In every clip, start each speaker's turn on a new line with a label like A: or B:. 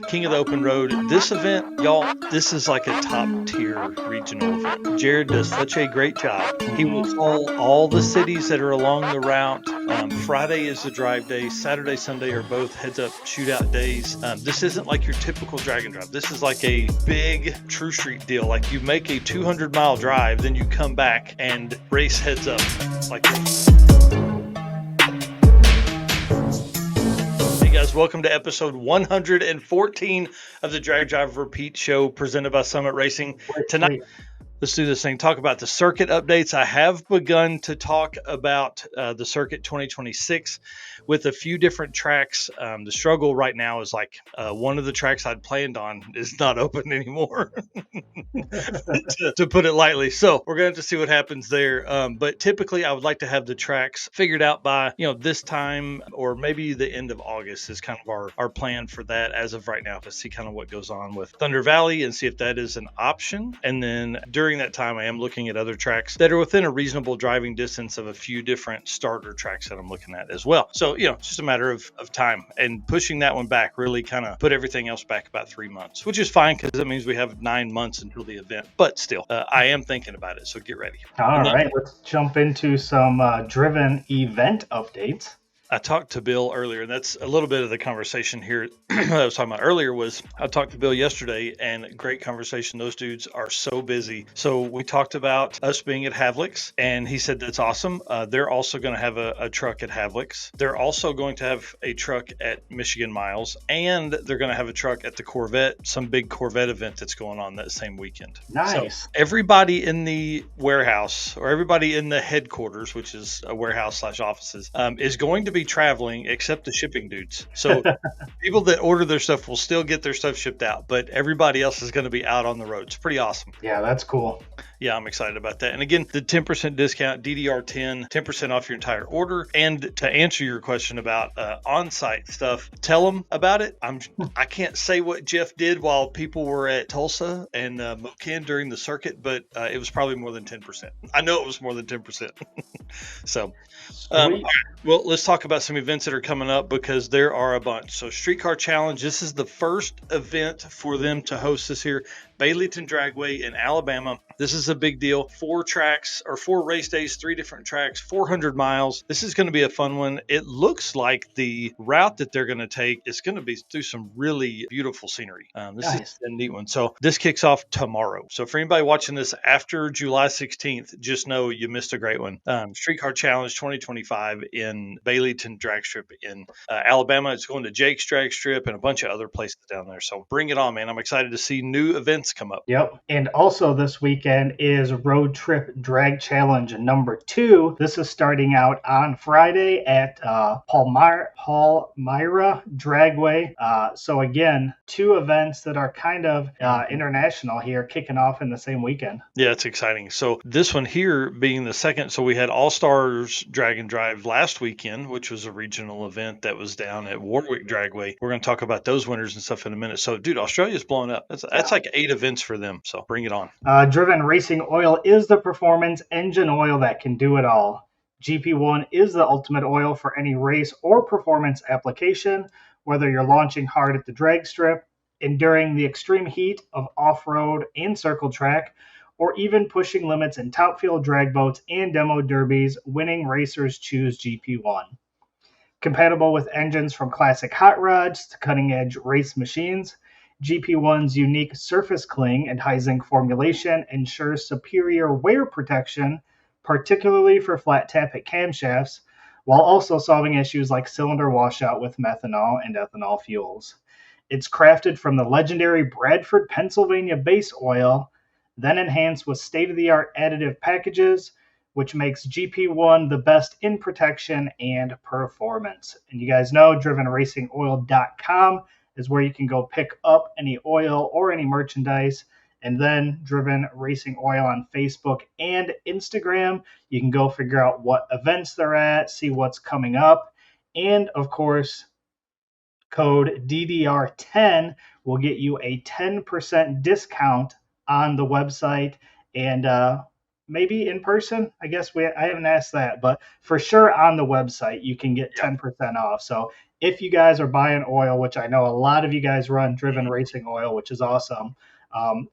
A: the King of the Open Road. This event, y'all, this is like a top tier regional event. Jared does such a great job. He will call all the cities that are along the route. Friday is the drive day. Saturday, Sunday are both heads up shootout days. This isn't like your typical drag and drive. This is like a big True Street deal. Like you make a 200-mile drive, then you come back and race heads up like this. Hey guys, welcome to episode 114 of the Drag Drive Repeat show presented by Summit Racing. Tonight, let's do this thing. Talk about the circuit updates. I have begun to talk about the circuit 2026 with a few different tracks. The struggle right now is like one of the tracks I'd planned on is not open anymore, to put it lightly. So we're going to have to see what happens there. But typically I would like to have the tracks figured out by, this time or maybe the end of August is kind of our plan for that as of right now, to see kind of what goes on with Thunder Valley and see if that is an option. And then during that time, I am looking at other tracks that are within a reasonable driving distance of a few different starter tracks that I'm looking at as well. So, it's just a matter of time, and pushing that one back really kind of put everything else back about 3 months, which is fine because that means we have 9 months until the event. But still, I am thinking about it. So get ready.
B: All right, let's jump into some driven event updates.
A: I talked to Bill earlier, and that's a little bit of the conversation here I was talking about earlier. Was I talked to Bill yesterday, and great conversation. Those dudes are so busy. So we talked about us being at Havlicks, and he said that's awesome. They're also going to have a truck at Havlicks. They're also going to have a truck at Michigan Miles, and they're going to have a truck at the Corvette, some big Corvette event that's going on that same weekend.
B: Nice.
A: So everybody in the warehouse, or everybody in the headquarters, which is a warehouse / offices, is going to be traveling except the shipping dudes. So people that order their stuff will still get their stuff shipped out, but everybody else is going to be out on the road. It's pretty awesome.
B: Yeah, that's cool.
A: Yeah, I'm excited about that. And again, the 10% discount, DDR10, 10% off your entire order. And to answer your question about on-site stuff, tell them about it. I can't say what Jeff did while people were at Tulsa and Mocan during the circuit, but it was probably more than 10%. I know it was more than 10%. So, all right. Well, let's talk about some events that are coming up because there are a bunch. So Streetcar Challenge, this is the first event for them to host this here. Baileyton Dragway in Alabama. This is a big deal. 4 tracks or 4 race days, 3 different tracks, 400 miles. This is going to be a fun one. It looks like the route that they're going to take is going to be through some really beautiful scenery. This is a neat one. So this kicks off tomorrow. So for anybody watching this after July 16th, just know you missed a great one. Streetcar Challenge 2025 in Baileyton Drag Strip in Alabama. It's going to Jake's Drag Strip and a bunch of other places down there. So bring it on, man. I'm excited to see new events come up.
B: Yep. And also this weekend is Roadtrip Drag Challenge number 2. This is starting out on Friday at Palmyra Dragway. So again, 2 events that are kind of international here, kicking off in the same weekend.
A: Yeah, it's exciting. So this one here being the second, so we had All Stars Drag and Drive last weekend, which was a regional event that was down at Warwick Dragway. We're going to talk about those winners and stuff in a minute. So, dude, Australia's blowing up. That's like 8 events for them. So bring it on.
B: Driven Racing Oil is the performance engine oil that can do it all. GP1 is the ultimate oil for any race or performance application, whether you're launching hard at the drag strip, enduring the extreme heat of off-road and circle track, or even pushing limits in top field drag boats and demo derbies, winning racers choose GP1. Compatible with engines from classic hot rods to cutting-edge race machines, GP1's unique surface cling and high zinc formulation ensures superior wear protection, particularly for flat tappet camshafts, while also solving issues like cylinder washout with methanol and ethanol fuels. It's crafted from the legendary Bradford, Pennsylvania base oil, then enhanced with state-of-the-art additive packages, which makes GP1 the best in protection and performance. And you guys know DrivenRacingOil.com is where you can go pick up any oil or any merchandise. And then Driven Racing Oil on Facebook and Instagram. You can go figure out what events they're at, see what's coming up. And of course, code DDR10 will get you a 10% discount on the website and maybe in person. I guess I haven't asked that, but for sure on the website you can get 10% off. So if you guys are buying oil, which I know a lot of you guys run driven racing oil, which is awesome,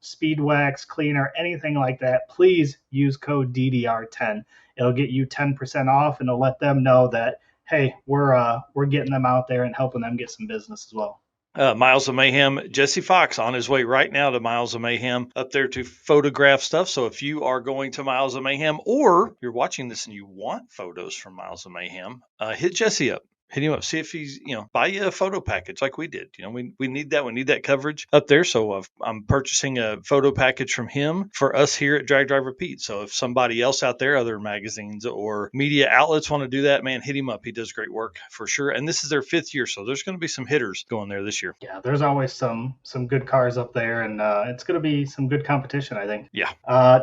B: speed wax, cleaner, anything like that, please use code DDR10. It'll get you 10% off, and it'll let them know that, hey, we're getting them out there and helping them get some business as well.
A: Miles of Mayhem, Jesse Fox on his way right now to Miles of Mayhem up there to photograph stuff. So if you are going to Miles of Mayhem, or you're watching this and you want photos from Miles of Mayhem, hit Jesse up. Hit him up. See if he's, buy you a photo package like we did. We need that. We need that coverage up there. So I'm purchasing a photo package from him for us here at Drag Drive Repeat. So if somebody else out there, other magazines or media outlets want to do that, man, hit him up. He does great work for sure. And this is their 5th year. So there's going to be some hitters going there this year.
B: Yeah, there's always some good cars up there, and it's going to be some good competition, I think.
A: Yeah.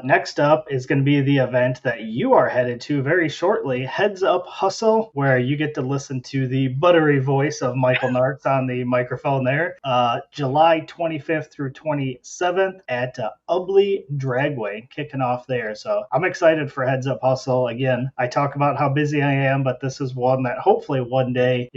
B: Next up is going to be the event that you are headed to very shortly, Heads Up Hustle, where you get to listen to the buttery voice of Michael Nartz on the microphone there. July 25th through 27th at Ubley Dragway, kicking off there. So I'm excited for Heads Up Hustle. Again, I talk about how busy I am, but this is one that hopefully one day,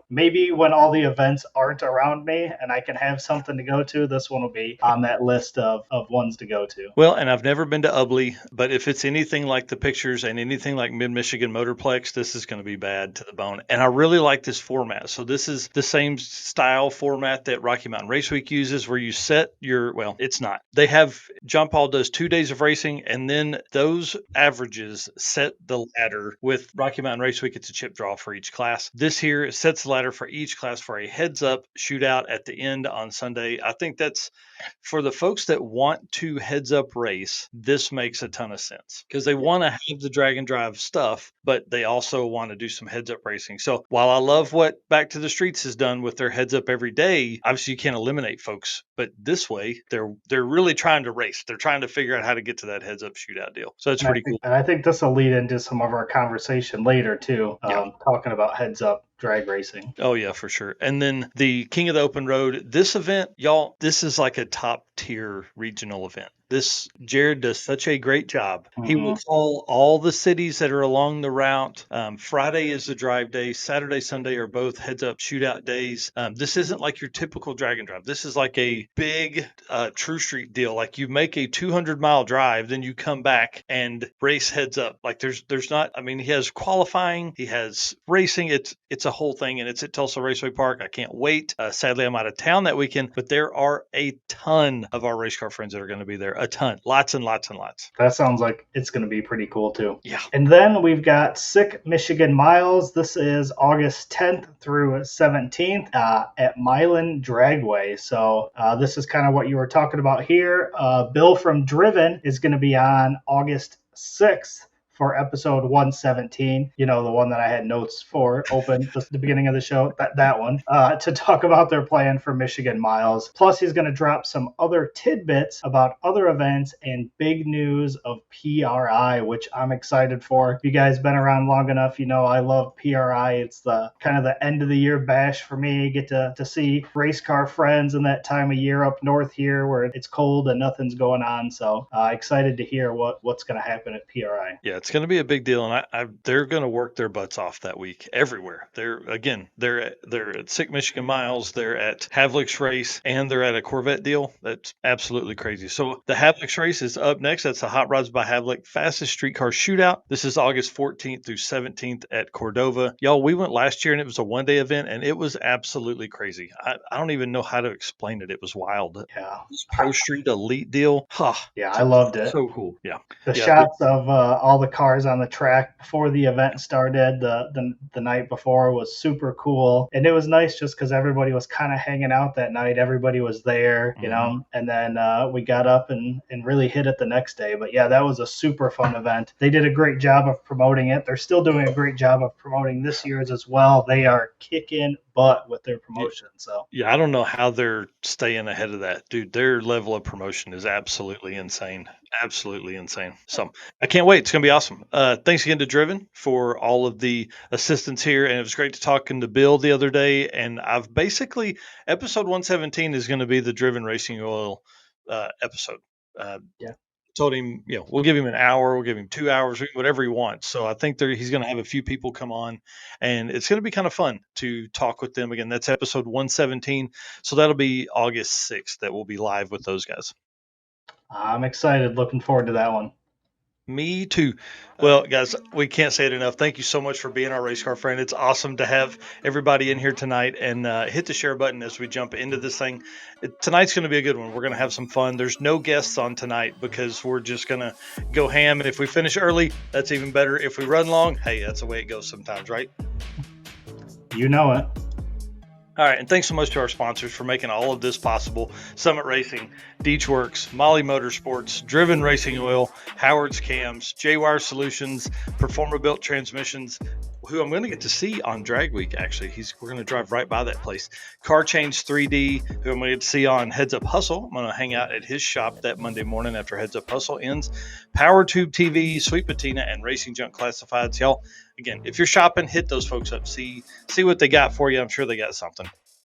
B: maybe when all the events aren't around me and I can have something to go to, this one will be on that list of ones to go to.
A: Well, and I've never been to Ubley, but if it's anything like the pictures and anything like Mid-Michigan Motorplex, this is going to be bad to the bone. And I really like this format. So this is the same style format that Rocky Mountain Race Week uses, where you set it's not. They have, John Paul does 2 days of racing, and then those averages set the ladder. With Rocky Mountain Race Week, it's a chip draw for each class. This here sets the ladder for each class for a heads up shootout at the end on Sunday. I think that's, for the folks that want to heads up race, this makes a ton of sense, because they want to have the drag and drive stuff, but they also want to do some heads up racing. So while I love what Back to the Streets has done with their heads up every day, obviously you can't eliminate folks, but this way they're really trying to race. They're trying to figure out how to get to that heads up shootout deal. So it's pretty cool.
B: And I think this will lead into some of our conversation later too, talking about heads up drag racing.
A: Oh yeah, for sure. And then the King of the Open Road, this event, y'all, this is like a top tier regional event. Jared does such a great job. Mm-hmm. He will call all the cities that are along the route. Friday is the drive day. Saturday, Sunday are both heads up shootout days. This isn't like your typical drag and drive. This is like a big True Street deal. Like you make a 200-mile drive, then you come back and race heads up. Like there's not, he has qualifying, he has racing. It's a whole thing, and it's at Tulsa Raceway Park. I can't wait. Sadly, I'm out of town that weekend, but there are a ton of our race car friends that are going to be there. A ton. Lots and lots and lots.
B: That sounds like it's going to be pretty cool too.
A: Yeah.
B: And then we've got Sick Michigan Miles. This is August 10th through 17th at Milan Dragway. So this is kind of what you were talking about here. Bill from Driven is going to be on August 6th. For episode 117, the one that I had notes for open at the beginning of the show, that one, to talk about their plan for Michigan Miles. Plus, he's going to drop some other tidbits about other events and big news of PRI, which I'm excited for. If you guys been around long enough, I love PRI. It's the kind of the end of the year bash for me. Get to see race car friends in that time of year up north here where it's cold and nothing's going on. So excited to hear what's going to happen at PRI.
A: Yeah, it's going to be a big deal, and they're going to work their butts off that week everywhere. They're at Sick Michigan Miles, they're at Havlic's race, and they're at a Corvette deal. That's absolutely crazy. So the Havlic's race is up next. That's the Hot Rods by Havlic Fastest Streetcar Shootout. This is August 14th through 17th at Cordova. Y'all, we went last year, and it was a one-day event, and it was absolutely crazy. I don't even know how to explain it. It was wild.
B: Yeah.
A: Pro Street Elite deal.
B: Yeah, I loved it.
A: So cool. Yeah.
B: The shots of all the cars on the track before the event started the night before was super cool, and it was nice just because everybody was kind of hanging out that night. Everybody was there, and then we got up and really hit it the next day. But yeah, that was a super fun event. They did a great job of promoting it. They're still doing a great job of promoting this year's as well. They are kicking butt with their promotion. So
A: yeah, I don't know how they're staying ahead of that, dude. Their level of promotion is absolutely insane. Absolutely insane. So I can't wait. It's going to be awesome. Thanks again to Driven for all of the assistance here. And it was great to talking to Bill the other day. And I've basically, episode 117 is going to be the Driven Racing Oil episode. told him, we'll give him an hour, we'll give him 2 hours, whatever he wants. So I think he's going to have a few people come on, and it's going to be kind of fun to talk with them again. That's episode 117. So that'll be August 6th that we'll be live with those guys.
B: I'm excited. Looking forward to that one.
A: Me too. Well, guys, we can't say it enough. Thank you so much for being our race car friend. It's awesome to have everybody in here tonight, and hit the share button as we jump into this thing. Tonight's going to be a good one. We're going to have some fun. There's no guests on tonight because we're just going to go ham. And if we finish early, that's even better. If we run long, hey, that's the way it goes sometimes, right?
B: You know it.
A: All right, and thanks so much to our sponsors for making all of this possible. Summit Racing, DeeWorks, Molly Motorsports, Driven Racing Oil, Howard's Cams, Jwire Solutions, Performa Built Transmissions, who I'm going to get to see on Drag Week, actually. We're going to drive right by that place. Car Change 3D, who I'm going to get to see on Heads Up Hustle. I'm going to hang out at his shop that Monday morning after Heads Up Hustle ends. Power Tube TV, Sweet Patina, and Racing Junk Classifieds. Y'all, again, if you're shopping, hit those folks up. See what they got for you. I'm sure they got something.